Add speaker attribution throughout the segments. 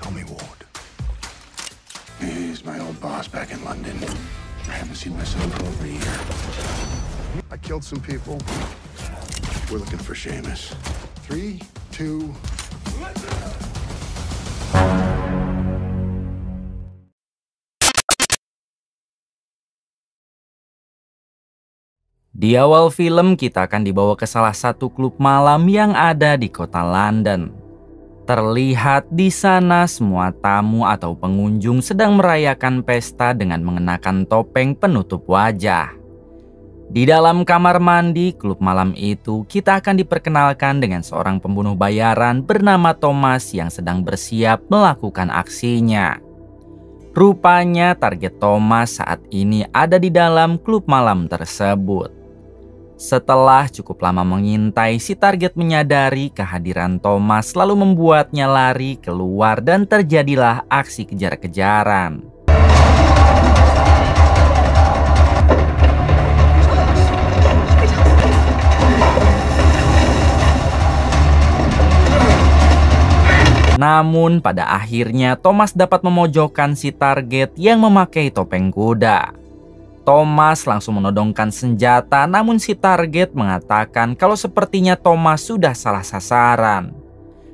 Speaker 1: Tommy Ward. He's my old boss back in London. I haven't seen my son for over a year. I killed some people. We're looking for Seamus. 3, 2...
Speaker 2: Di awal film kita akan dibawa ke salah satu klub malam yang ada di kota London. Terlihat di sana semua tamu atau pengunjung sedang merayakan pesta dengan mengenakan topeng penutup wajah. Di dalam kamar mandi klub malam itu kita akan diperkenalkan dengan seorang pembunuh bayaran bernama Thomas yang sedang bersiap melakukan aksinya. Rupanya target Thomas saat ini ada di dalam klub malam tersebut. Setelah cukup lama mengintai, si target menyadari kehadiran Thomas lalu membuatnya lari keluar dan terjadilah aksi kejar-kejaran. Namun pada akhirnya Thomas dapat memojokkan si target yang memakai topeng kuda. Thomas langsung menodongkan senjata, namun si target mengatakan kalau sepertinya Thomas sudah salah sasaran.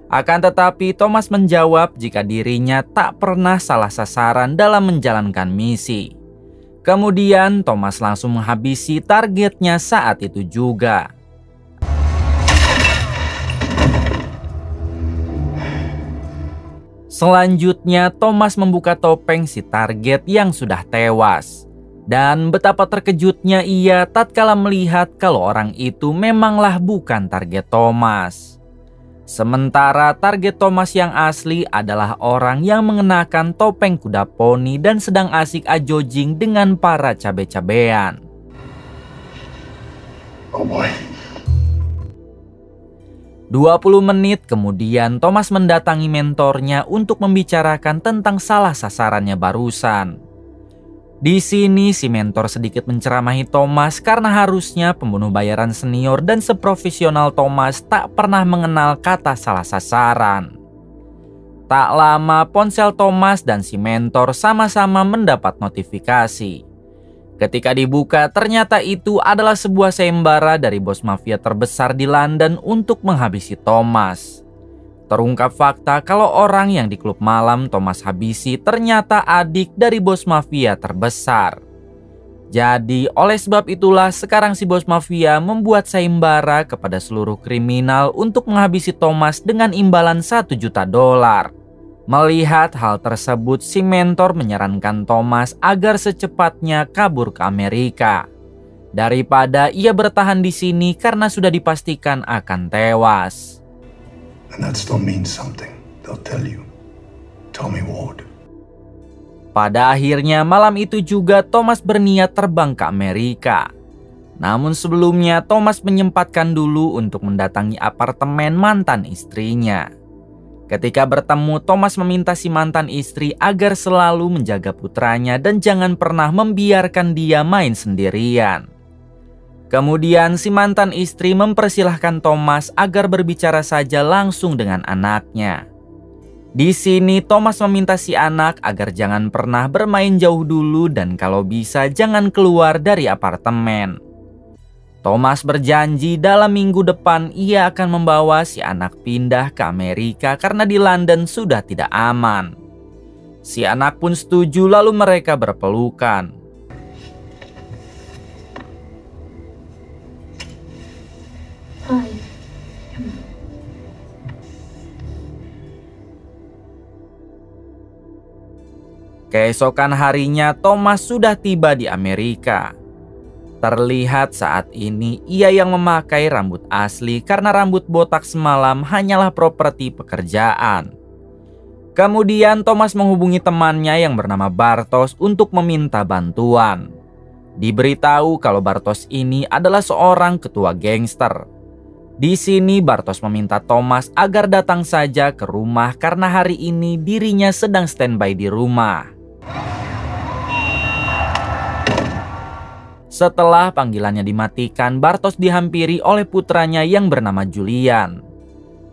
Speaker 2: Akan tetapi Thomas menjawab jika dirinya tak pernah salah sasaran dalam menjalankan misi. Kemudian Thomas langsung menghabisi targetnya saat itu juga. Selanjutnya Thomas membuka topeng si target yang sudah tewas. Dan betapa terkejutnya ia tatkala melihat kalau orang itu memanglah bukan target Thomas. Sementara target Thomas yang asli adalah orang yang mengenakan topeng kuda poni dan sedang asik ajojing dengan para cabe-cabean.
Speaker 1: Oh boy.
Speaker 2: 20 menit kemudian Thomas mendatangi mentornya untuk membicarakan tentang salah sasarannya barusan. Di sini si mentor sedikit menceramahi Thomas karena harusnya pembunuh bayaran senior dan seprofesional Thomas tak pernah mengenal kata salah sasaran. Tak lama ponsel Thomas dan si mentor sama-sama mendapat notifikasi. Ketika dibuka ternyata itu adalah sebuah sayembara dari bos mafia terbesar di London untuk menghabisi Thomas. Terungkap fakta kalau orang yang di klub malam Thomas habisi ternyata adik dari bos mafia terbesar. Jadi oleh sebab itulah sekarang si bos mafia membuat sayembara kepada seluruh kriminal untuk menghabisi Thomas dengan imbalan $1 juta. Melihat hal tersebut, si mentor menyarankan Thomas agar secepatnya kabur ke Amerika. Daripada ia bertahan di sini karena sudah dipastikan akan tewas.
Speaker 1: And that still means something. They'll tell you. Tommy Ward.
Speaker 2: Pada akhirnya malam itu juga Thomas berniat terbang ke Amerika. Namun sebelumnya Thomas menyempatkan dulu untuk mendatangi apartemen mantan istrinya. Ketika bertemu, Thomas meminta si mantan istri agar selalu menjaga putranya dan jangan pernah membiarkan dia main sendirian. Kemudian si mantan istri mempersilahkan Thomas agar berbicara saja langsung dengan anaknya. Di sini Thomas meminta si anak agar jangan pernah bermain jauh dulu dan kalau bisa jangan keluar dari apartemen. Thomas berjanji dalam minggu depan ia akan membawa si anak pindah ke Amerika karena di London sudah tidak aman. Si anak pun setuju lalu mereka berpelukan. Keesokan harinya Thomas sudah tiba di Amerika. Terlihat saat ini ia yang memakai rambut asli karena rambut botak semalam hanyalah properti pekerjaan. Kemudian Thomas menghubungi temannya yang bernama Bartos untuk meminta bantuan. Diberitahu kalau Bartos ini adalah seorang ketua gangster. Di sini Bartos meminta Thomas agar datang saja ke rumah karena hari ini dirinya sedang standby di rumah. Setelah panggilannya dimatikan, Bartos dihampiri oleh putranya yang bernama Julian.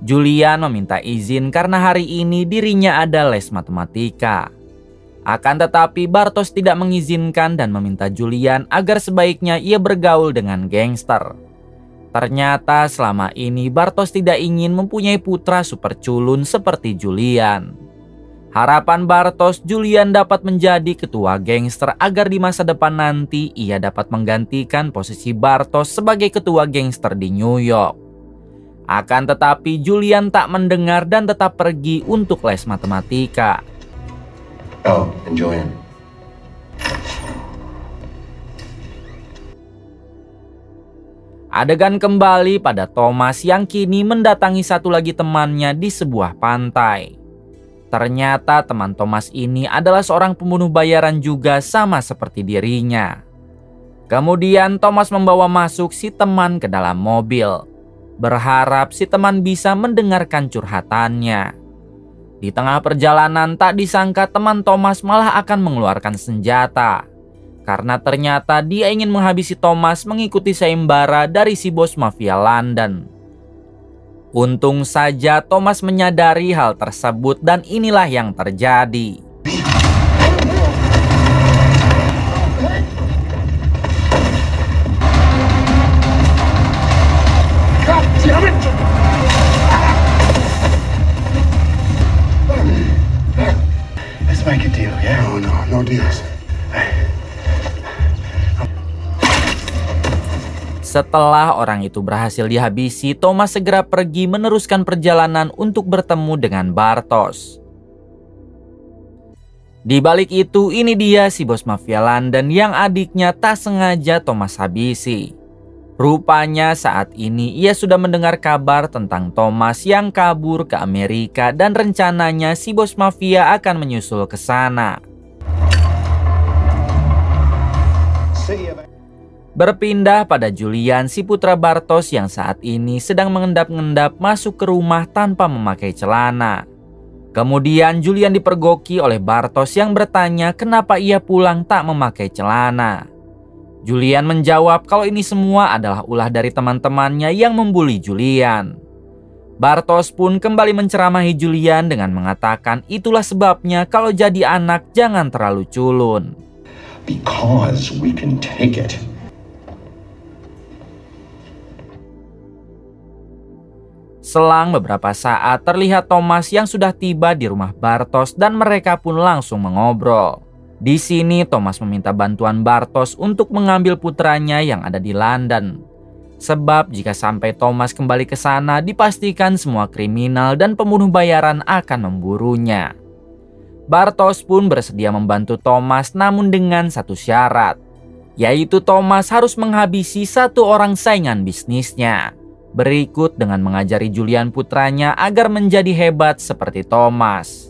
Speaker 2: Julian meminta izin karena hari ini dirinya ada les matematika. Akan tetapi Bartos tidak mengizinkan dan meminta Julian agar sebaiknya ia bergaul dengan gangster. Ternyata selama ini Bartos tidak ingin mempunyai putra super culun seperti Julian. Harapan Bartos, Julian dapat menjadi ketua gangster agar di masa depan nanti ia dapat menggantikan posisi Bartos sebagai ketua gangster di New York. Akan tetapi Julian tak mendengar dan tetap pergi untuk les matematika.
Speaker 3: Oh, and Julian.
Speaker 2: Adegan kembali pada Thomas yang kini mendatangi satu lagi temannya di sebuah pantai. Ternyata teman Thomas ini adalah seorang pembunuh bayaran juga sama seperti dirinya. Kemudian Thomas membawa masuk si teman ke dalam mobil, berharap si teman bisa mendengarkan curhatannya. Di tengah perjalanan tak disangka teman Thomas malah akan mengeluarkan senjata. Karena ternyata dia ingin menghabisi Thomas mengikuti sayembara dari si bos mafia London. Untung saja Thomas menyadari hal tersebut dan inilah yang terjadi.
Speaker 3: Let's make a deal, yeah?
Speaker 1: No deals.
Speaker 2: Setelah orang itu berhasil dihabisi, Thomas segera pergi meneruskan perjalanan untuk bertemu dengan Bartos. Di balik itu, ini dia si bos mafia London yang adiknya tak sengaja Thomas habisi. Rupanya saat ini ia sudah mendengar kabar tentang Thomas yang kabur ke Amerika dan rencananya si bos mafia akan menyusul ke sana. Berpindah pada Julian, si putra Bartos yang saat ini sedang mengendap-endap masuk ke rumah tanpa memakai celana. Kemudian Julian dipergoki oleh Bartos yang bertanya kenapa ia pulang tak memakai celana. Julian menjawab kalau ini semua adalah ulah dari teman-temannya yang membuli Julian. Bartos pun kembali menceramahi Julian dengan mengatakan itulah sebabnya kalau jadi anak jangan terlalu culun.
Speaker 3: Because we can take it.
Speaker 2: Selang beberapa saat terlihat Thomas yang sudah tiba di rumah Bartos dan mereka pun langsung mengobrol. Di sini Thomas meminta bantuan Bartos untuk mengambil putranya yang ada di London. Sebab jika sampai Thomas kembali ke sana dipastikan semua kriminal dan pembunuh bayaran akan memburunya. Bartos pun bersedia membantu Thomas namun dengan satu syarat, yaitu Thomas harus menghabisi satu orang saingan bisnisnya. Berikut dengan mengajari Julian putranya agar menjadi hebat seperti Thomas.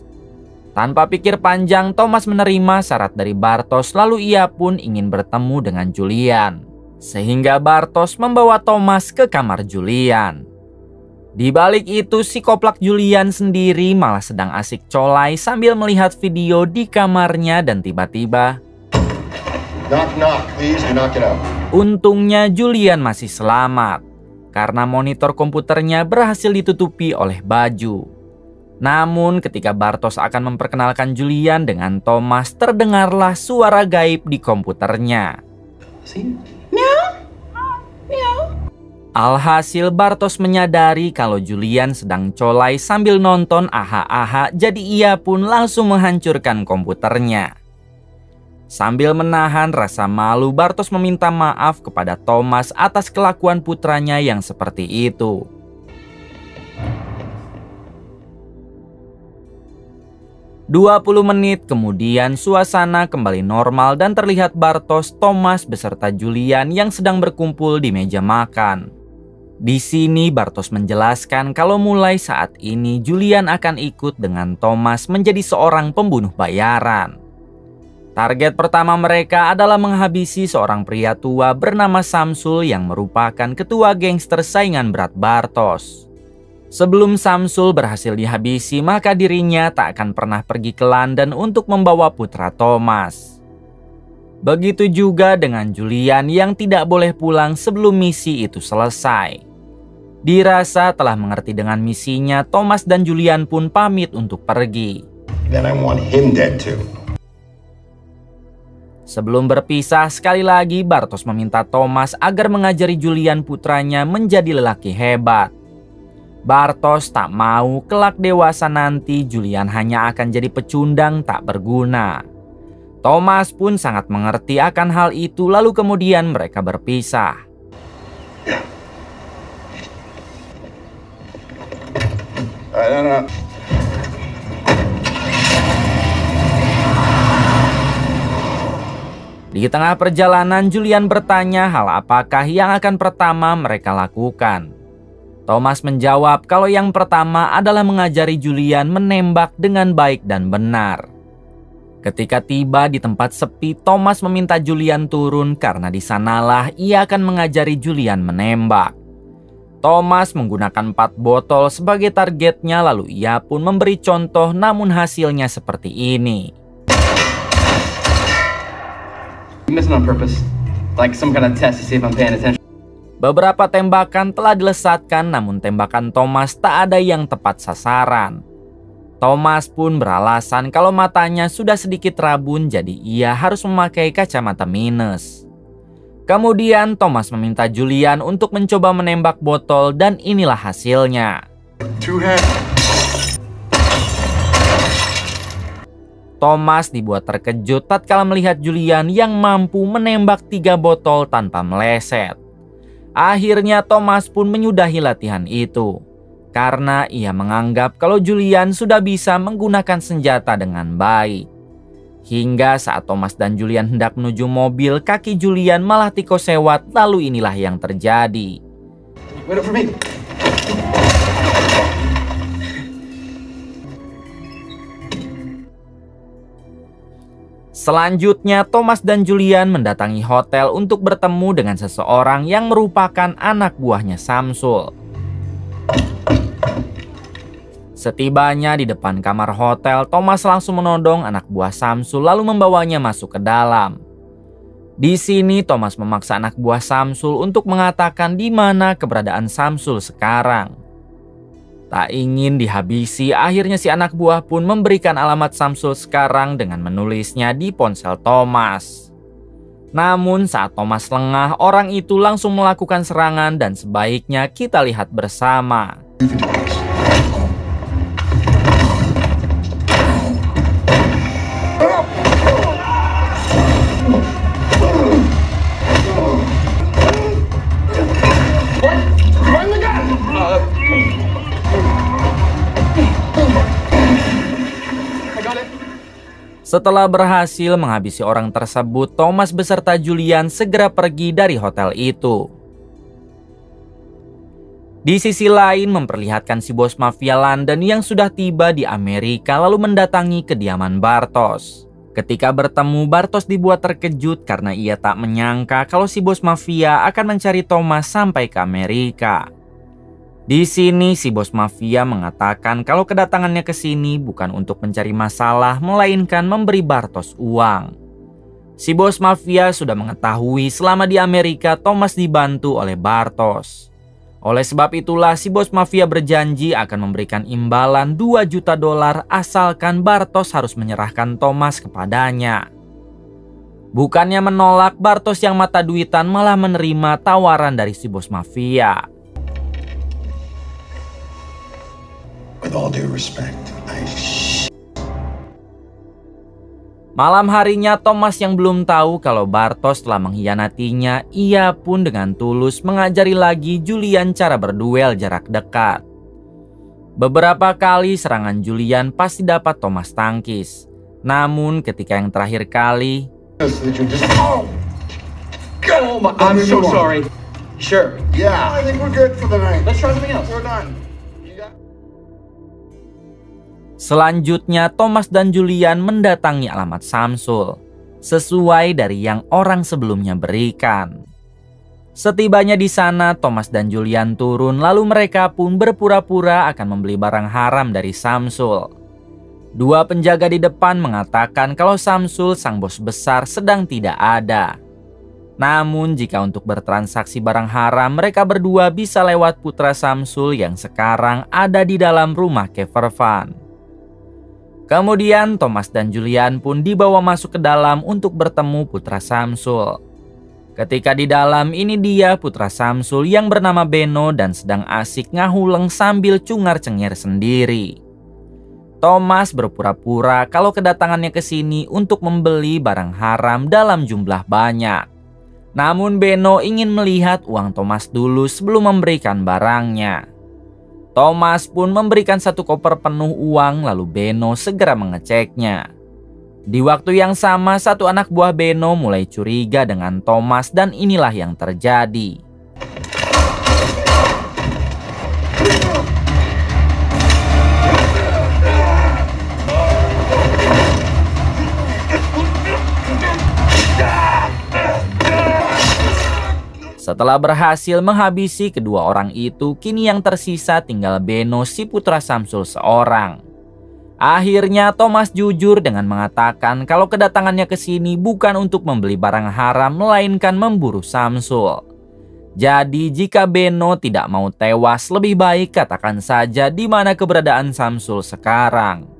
Speaker 2: Tanpa pikir panjang, Thomas menerima syarat dari Bartos lalu ia pun ingin bertemu dengan Julian. Sehingga Bartos membawa Thomas ke kamar Julian. Di balik itu si koplak Julian sendiri malah sedang asik colai sambil melihat video di kamarnya dan tiba-tiba
Speaker 3: Knock, knock. Please do not get up.
Speaker 2: untungnya Julian masih selamat. Karena monitor komputernya berhasil ditutupi oleh baju. Namun ketika Bartos akan memperkenalkan Julian dengan Thomas, terdengarlah suara gaib di komputernya. Alhasil Bartos menyadari kalau Julian sedang colai sambil nonton aha-aha, jadi ia pun langsung menghancurkan komputernya. Sambil menahan rasa malu, Bartos meminta maaf kepada Thomas atas kelakuan putranya yang seperti itu. "20 menit kemudian suasana kembali normal dan terlihat Bartos, Thomas beserta Julian yang sedang berkumpul di meja makan. Di sini Bartos menjelaskan kalau mulai saat ini Julian akan ikut dengan Thomas menjadi seorang pembunuh bayaran. Target pertama mereka adalah menghabisi seorang pria tua bernama Samsul yang merupakan ketua gangster saingan berat Bartos. Sebelum Samsul berhasil dihabisi, maka dirinya tak akan pernah pergi ke London untuk membawa putra Thomas. Begitu juga dengan Julian yang tidak boleh pulang sebelum misi itu selesai. Dirasa telah mengerti dengan misinya, Thomas dan Julian pun pamit untuk pergi.
Speaker 3: Then I want him dead too.
Speaker 2: Sebelum berpisah, sekali lagi Bartos meminta Thomas agar mengajari Julian putranya menjadi lelaki hebat. Bartos tak mau kelak dewasa nanti Julian hanya akan jadi pecundang tak berguna. Thomas pun sangat mengerti akan hal itu, lalu kemudian mereka berpisah.
Speaker 3: No.
Speaker 2: Di tengah perjalanan, Julian bertanya hal apakah yang akan pertama mereka lakukan. Thomas menjawab kalau yang pertama adalah mengajari Julian menembak dengan baik dan benar. Ketika tiba di tempat sepi, Thomas meminta Julian turun karena di sanalah ia akan mengajari Julian menembak. Thomas menggunakan 4 botol sebagai targetnya, lalu ia pun memberi contoh, namun hasilnya seperti ini. Beberapa tembakan telah dilesatkan, namun tembakan Thomas tak ada yang tepat sasaran. Thomas pun beralasan kalau matanya sudah sedikit rabun, jadi ia harus memakai kacamata minus. Kemudian Thomas meminta Julian untuk mencoba menembak botol dan inilah hasilnya. Thomas dibuat terkejut tatkala melihat Julian yang mampu menembak 3 botol tanpa meleset. Akhirnya Thomas pun menyudahi latihan itu karena ia menganggap kalau Julian sudah bisa menggunakan senjata dengan baik. Hingga saat Thomas dan Julian hendak menuju mobil, kaki Julian malah tikosewat, lalu inilah yang terjadi.
Speaker 3: Wait up for me.
Speaker 2: Selanjutnya, Thomas dan Julian mendatangi hotel untuk bertemu dengan seseorang yang merupakan anak buahnya Samsul. Setibanya di depan kamar hotel, Thomas langsung menodong anak buah Samsul lalu membawanya masuk ke dalam. Di sini Thomas memaksa anak buah Samsul untuk mengatakan di mana keberadaan Samsul sekarang. Tak ingin dihabisi, akhirnya si anak buah pun memberikan alamat Samsul sekarang dengan menulisnya di ponsel Thomas. Namun saat Thomas lengah, orang itu langsung melakukan serangan dan sebaiknya kita lihat bersama. Setelah berhasil menghabisi orang tersebut, Thomas beserta Julian segera pergi dari hotel itu. Di sisi lain memperlihatkan si bos mafia London yang sudah tiba di Amerika lalu mendatangi kediaman Bartos. Ketika bertemu, Bartos dibuat terkejut karena ia tak menyangka kalau si bos mafia akan mencari Thomas sampai ke Amerika. Di sini si bos mafia mengatakan kalau kedatangannya ke sini bukan untuk mencari masalah, melainkan memberi Bartos uang. Si bos mafia sudah mengetahui selama di Amerika Thomas dibantu oleh Bartos. Oleh sebab itulah si bos mafia berjanji akan memberikan imbalan $2 juta asalkan Bartos harus menyerahkan Thomas kepadanya. Bukannya menolak, Bartos yang mata duitan malah menerima tawaran dari si bos mafia.
Speaker 3: With all due respect,
Speaker 2: Malam harinya Thomas yang belum tahu kalau Bartos telah mengkhianatinya, ia pun dengan tulus mengajari lagi Julian cara berduel jarak dekat. Beberapa kali serangan Julian pasti dapat Thomas tangkis. Namun ketika yang terakhir kali,
Speaker 4: I'm so sorry. Sure.
Speaker 3: yeah, I think we're good for the night.
Speaker 4: Let's try something else.
Speaker 3: We're done.
Speaker 2: selanjutnya Thomas dan Julian mendatangi alamat Samsul, sesuai dari yang orang sebelumnya berikan. Setibanya di sana, Thomas dan Julian turun lalu mereka pun berpura-pura akan membeli barang haram dari Samsul. 2 penjaga di depan mengatakan kalau Samsul sang bos besar sedang tidak ada. Namun jika untuk bertransaksi barang haram, mereka berdua bisa lewat putra Samsul yang sekarang ada di dalam rumah Kevervan. Kemudian Thomas dan Julian pun dibawa masuk ke dalam untuk bertemu putra Samsul. Ketika di dalam, ini dia putra Samsul yang bernama Beno dan sedang asik ngahuleng sambil cungar-cengir sendiri. Thomas berpura-pura kalau kedatangannya ke sini untuk membeli barang haram dalam jumlah banyak. Namun Beno ingin melihat uang Thomas dulu sebelum memberikan barangnya. Thomas pun memberikan 1 koper penuh uang, lalu Beno segera mengeceknya. Di waktu yang sama, 1 anak buah Beno mulai curiga dengan Thomas dan inilah yang terjadi. Setelah berhasil menghabisi kedua orang itu, kini yang tersisa tinggal Beno si putra Samsul seorang. Akhirnya Thomas jujur dengan mengatakan kalau kedatangannya ke sini bukan untuk membeli barang haram melainkan memburu Samsul. Jadi jika Beno tidak mau tewas, lebih baik katakan saja di mana keberadaan Samsul sekarang.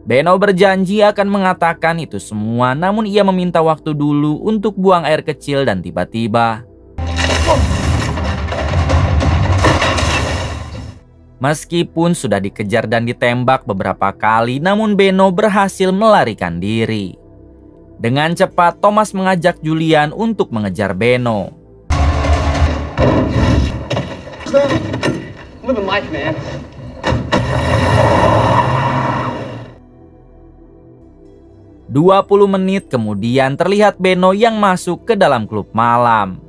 Speaker 2: Beno berjanji akan mengatakan itu semua, namun ia meminta waktu dulu untuk buang air kecil dan tiba-tiba meskipun sudah dikejar dan ditembak beberapa kali, namun Beno berhasil melarikan diri. Dengan cepat, Thomas mengajak Julian untuk mengejar Beno.
Speaker 4: Living life, man.
Speaker 2: "20 menit kemudian terlihat Beno yang masuk ke dalam klub malam.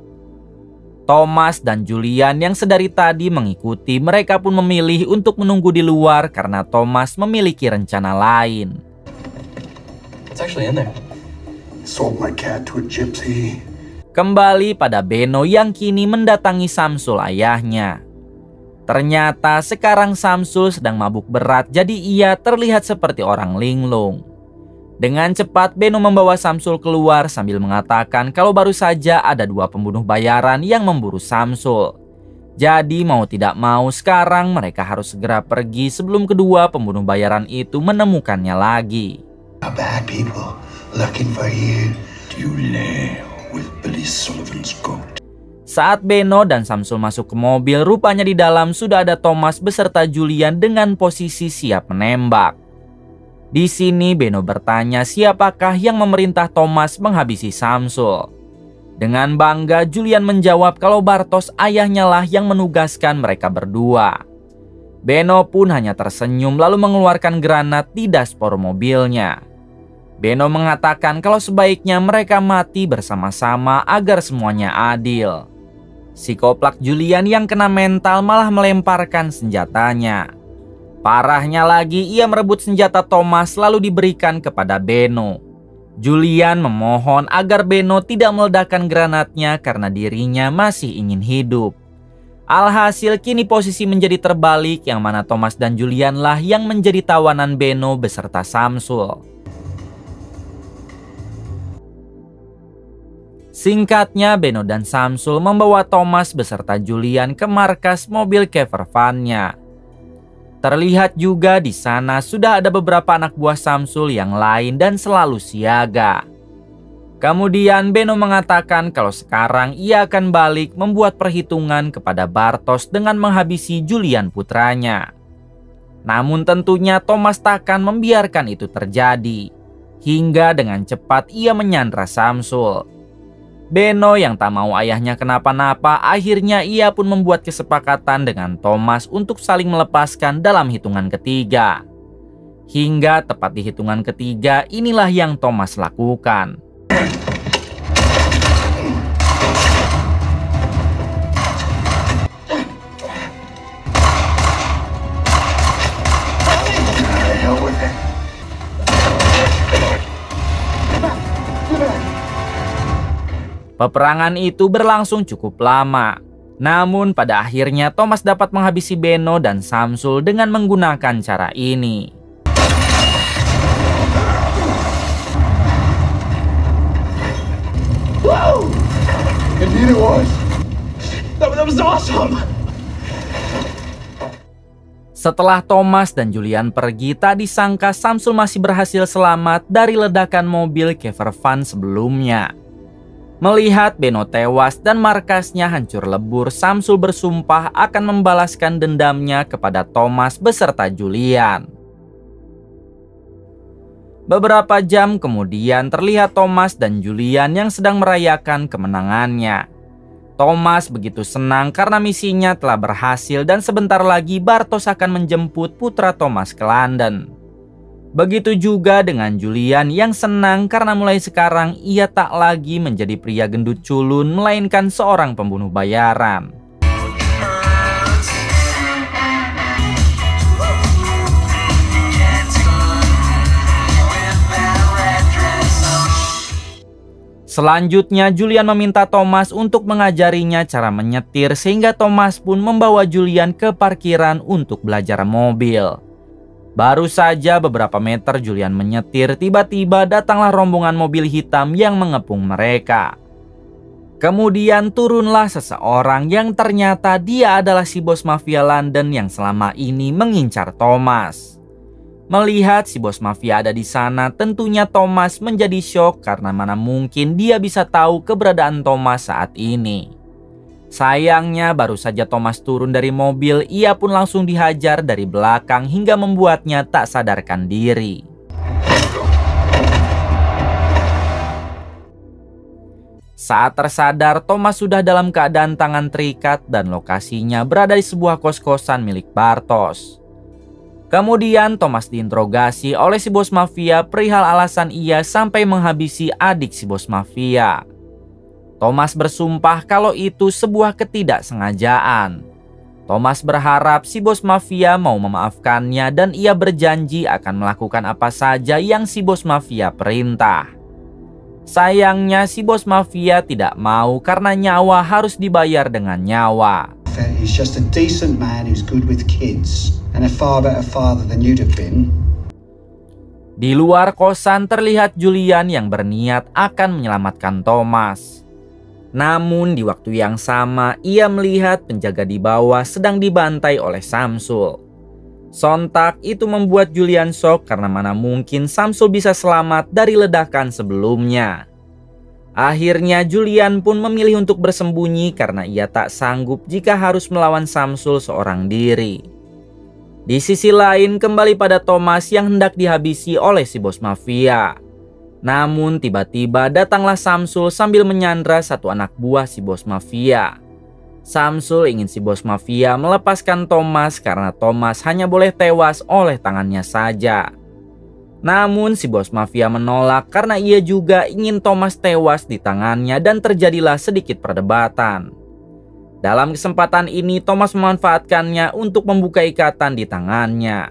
Speaker 2: Thomas dan Julian yang sedari tadi mengikuti, mereka pun memilih untuk menunggu di luar karena Thomas memiliki rencana lain.
Speaker 4: It's actually in there.
Speaker 1: Sold my cat to a gypsy.
Speaker 2: Kembali pada Beno yang kini mendatangi Samsul ayahnya. Ternyata sekarang Samsul sedang mabuk berat, jadi ia terlihat seperti orang linglung. Dengan cepat Beno membawa Samsul keluar sambil mengatakan kalau baru saja ada 2 pembunuh bayaran yang memburu Samsul. Jadi mau tidak mau sekarang mereka harus segera pergi sebelum kedua pembunuh bayaran itu menemukannya lagi.
Speaker 3: Bad people looking for you. You lay with Billy Sullivan's goat.
Speaker 2: Saat Beno dan Samsul masuk ke mobil, rupanya di dalam sudah ada Thomas beserta Julian dengan posisi siap menembak. Di sini Beno bertanya siapakah yang memerintah Thomas menghabisi Samsul. Dengan bangga Julian menjawab kalau Bartos ayahnya lah yang menugaskan mereka berdua. Beno pun hanya tersenyum lalu mengeluarkan granat di dashboard mobilnya. Beno mengatakan kalau sebaiknya mereka mati bersama-sama agar semuanya adil. Psikoplak Julian yang kena mental malah melemparkan senjatanya. Parahnya lagi, ia merebut senjata Thomas lalu diberikan kepada Beno. Julian memohon agar Beno tidak meledakkan granatnya karena dirinya masih ingin hidup. Alhasil kini posisi menjadi terbalik, yang mana Thomas dan Julian lah yang menjadi tawanan Beno beserta Samsul. Singkatnya, Beno dan Samsul membawa Thomas beserta Julian ke markas mobil Kevervan-nya. Terlihat juga di sana sudah ada beberapa anak buah Samsul yang lain dan selalu siaga. Kemudian Beno mengatakan kalau sekarang ia akan balik membuat perhitungan kepada Bartos dengan menghabisi Julian putranya. Namun tentunya Thomas takkan membiarkan itu terjadi. Hingga dengan cepat ia menyandra Samsul. Beno yang tak mau ayahnya kenapa-napa, akhirnya ia pun membuat kesepakatan dengan Thomas untuk saling melepaskan dalam hitungan ketiga. Hingga tepat di hitungan ketiga, inilah yang Thomas lakukan. Peperangan itu berlangsung cukup lama. Namun pada akhirnya Thomas dapat menghabisi Beno dan Samsul dengan menggunakan cara ini. Setelah Thomas dan Julian pergi, tak disangka Samsul masih berhasil selamat dari ledakan mobil camper van sebelumnya. Melihat Beno tewas dan markasnya hancur lebur, Samsul bersumpah akan membalaskan dendamnya kepada Thomas beserta Julian. Beberapa jam kemudian terlihat Thomas dan Julian yang sedang merayakan kemenangannya. Thomas begitu senang karena misinya telah berhasil dan sebentar lagi Bartosz akan menjemput putra Thomas ke London. Begitu juga dengan Julian yang senang karena mulai sekarang ia tak lagi menjadi pria gendut culun melainkan seorang pembunuh bayaran. Selanjutnya Julian meminta Thomas untuk mengajarinya cara menyetir sehingga Thomas pun membawa Julian ke parkiran untuk belajar mobil. Baru saja beberapa meter Julian menyetir, tiba-tiba datanglah rombongan mobil hitam yang mengepung mereka. Kemudian turunlah seseorang yang ternyata dia adalah si bos mafia London yang selama ini mengincar Thomas. Melihat si bos mafia ada di sana, tentunya Thomas menjadi syok karena mana mungkin dia bisa tahu keberadaan Thomas saat ini. Sayangnya baru saja Thomas turun dari mobil, ia pun langsung dihajar dari belakang hingga membuatnya tak sadarkan diri. Saat tersadar, Thomas sudah dalam keadaan tangan terikat dan lokasinya berada di sebuah kos-kosan milik Bartosz. Kemudian Thomas diinterogasi oleh si bos mafia perihal alasan ia sampai menghabisi adik si bos mafia. Thomas bersumpah kalau itu sebuah ketidaksengajaan. Thomas berharap si bos mafia mau memaafkannya dan ia berjanji akan melakukan apa saja yang si bos mafia perintah. Sayangnya si bos mafia tidak mau karena nyawa harus dibayar dengan nyawa.
Speaker 3: He's just a decent man who's good with kids and a far better father than you'd have been.
Speaker 2: Di luar kosan terlihat Julian yang berniat akan menyelamatkan Thomas. Namun di waktu yang sama ia melihat penjaga di bawah sedang dibantai oleh Samsul. Sontak itu membuat Julian shock karena mana mungkin Samsul bisa selamat dari ledakan sebelumnya. Akhirnya Julian pun memilih untuk bersembunyi karena ia tak sanggup jika harus melawan Samsul seorang diri. Di sisi lain kembali pada Thomas yang hendak dihabisi oleh si bos mafia. Namun tiba-tiba datanglah Samsul sambil menyandra satu anak buah si bos mafia. Samsul ingin si bos mafia melepaskan Thomas karena Thomas hanya boleh tewas oleh tangannya saja. Namun si bos mafia menolak karena ia juga ingin Thomas tewas di tangannya dan terjadilah sedikit perdebatan. Dalam kesempatan ini Thomas memanfaatkannya untuk membuka ikatan di tangannya.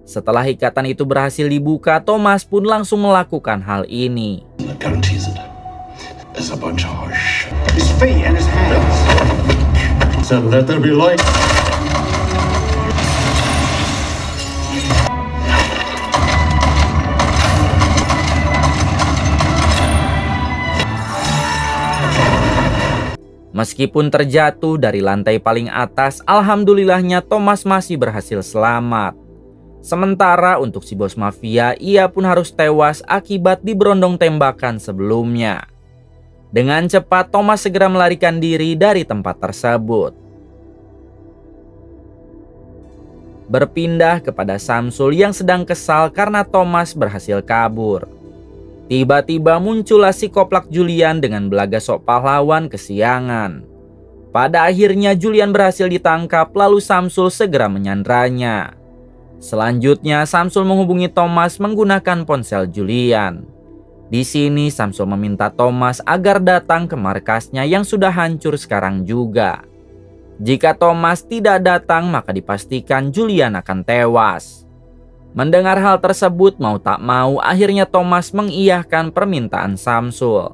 Speaker 2: Setelah ikatan itu berhasil dibuka, Thomas pun langsung melakukan hal ini.
Speaker 3: His feet and his hands. So let there be light.
Speaker 2: Meskipun terjatuh dari lantai paling atas, alhamdulillahnya Thomas masih berhasil selamat. Sementara untuk si bos mafia, ia pun harus tewas akibat diberondong tembakan sebelumnya. Dengan cepat Thomas segera melarikan diri dari tempat tersebut. Berpindah kepada Samsul yang sedang kesal karena Thomas berhasil kabur. Tiba-tiba muncullah si koplak Julian dengan belaga sok pahlawan kesiangan. Pada akhirnya Julian berhasil ditangkap lalu Samsul segera menyandranya. Selanjutnya Samsul menghubungi Thomas menggunakan ponsel Julian. Di sini Samsul meminta Thomas agar datang ke markasnya yang sudah hancur sekarang juga. Jika Thomas tidak datang maka dipastikan Julian akan tewas. Mendengar hal tersebut mau tak mau akhirnya Thomas mengiyahkan permintaan Samsul.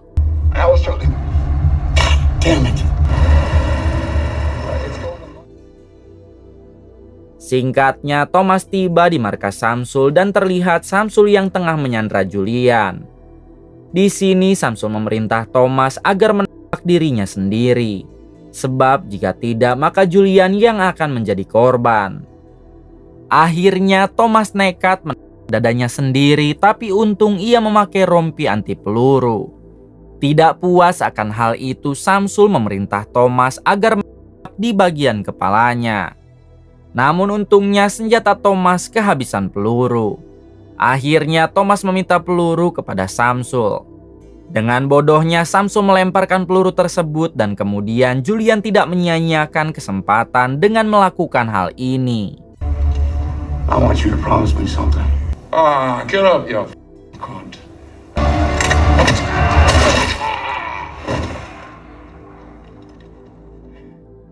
Speaker 2: Singkatnya Thomas tiba di markas Samsul dan terlihat Samsul yang tengah menyandra Julian. Di sini Samsul memerintah Thomas agar menembak dirinya sendiri. Sebab jika tidak maka Julian yang akan menjadi korban. Akhirnya Thomas nekat dadanya sendiri, tapi untung ia memakai rompi anti peluru. Tidak puas akan hal itu, Samsul memerintah Thomas agar menembak di bagian kepalanya. Namun untungnya senjata Thomas kehabisan peluru. Akhirnya Thomas meminta peluru kepada Samsul. Dengan bodohnya Samsul melemparkan peluru tersebut dan kemudian Julian tidak menyia-nyiakan kesempatan dengan melakukan hal ini.
Speaker 3: I want you to promise me something.
Speaker 1: Get up, you cunt.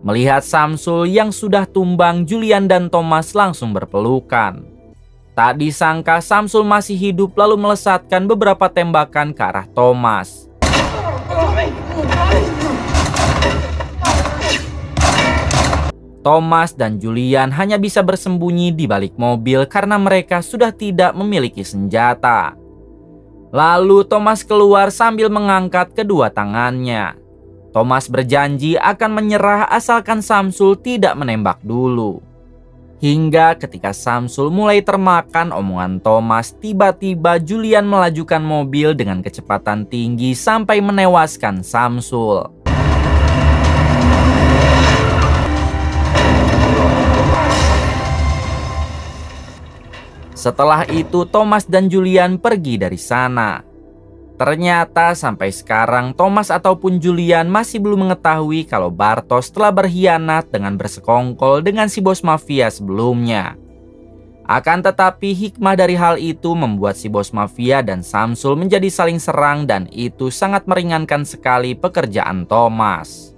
Speaker 2: Melihat Samsul yang sudah tumbang, Julian dan Thomas langsung berpelukan. Tak disangka Samsul masih hidup lalu melesatkan beberapa tembakan ke arah Thomas. Thomas dan Julian hanya bisa bersembunyi di balik mobil karena mereka sudah tidak memiliki senjata. Lalu Thomas keluar sambil mengangkat kedua tangannya. Thomas berjanji akan menyerah asalkan Samsul tidak menembak dulu. Hingga ketika Samsul mulai termakan omongan Thomas, tiba-tiba Julian melajukan mobil dengan kecepatan tinggi sampai menewaskan Samsul. Setelah itu Thomas dan Julian pergi dari sana. Ternyata sampai sekarang Thomas ataupun Julian masih belum mengetahui kalau Bartosz telah berkhianat dengan bersekongkol dengan si bos mafia sebelumnya. Akan tetapi hikmah dari hal itu membuat si bos mafia dan Samsul menjadi saling serang dan itu sangat meringankan sekali pekerjaan Thomas.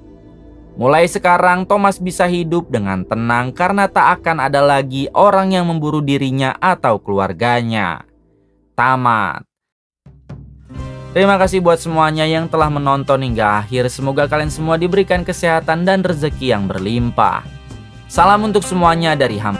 Speaker 2: Mulai sekarang Thomas bisa hidup dengan tenang karena tak akan ada lagi orang yang memburu dirinya atau keluarganya. Tamat. Terima kasih buat semuanya yang telah menonton hingga akhir. Semoga kalian semua diberikan kesehatan dan rezeki yang berlimpah. Salam untuk semuanya dari Ham.